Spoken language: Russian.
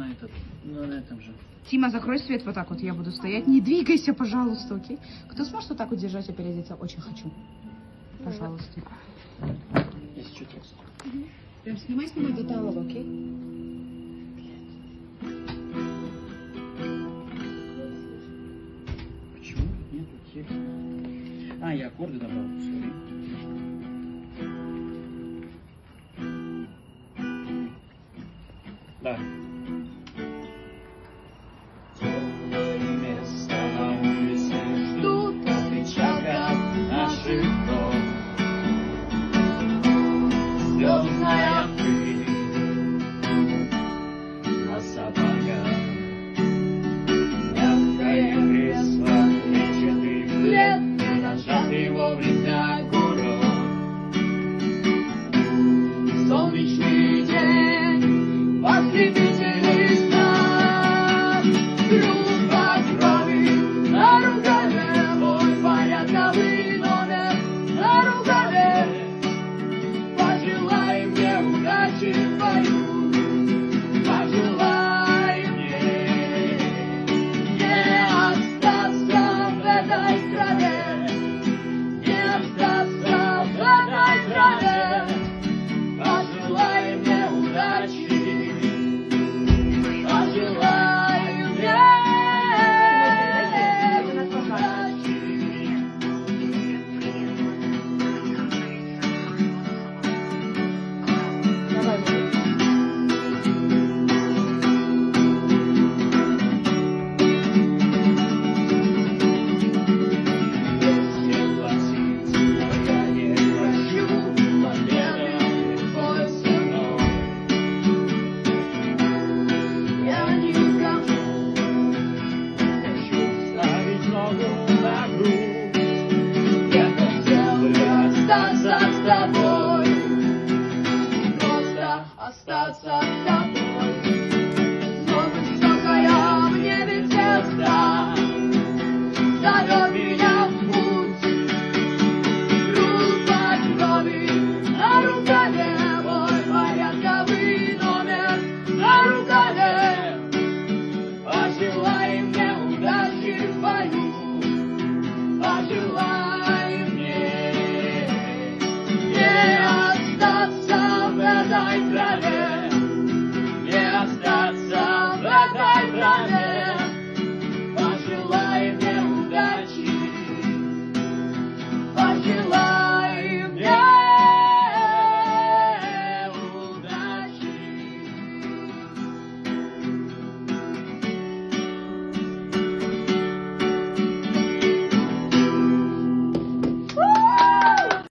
на этот, ну, на этом же. Тима, закрой свет вот так вот, я буду стоять. Не двигайся, пожалуйста, окей? Кто сможет вот так вот держать и переодеться? Очень хочу. Пожалуйста. Если что, трясу. Прям снимай до талого, окей? Почему тут нету текста? А, я аккорды добавил, sorry.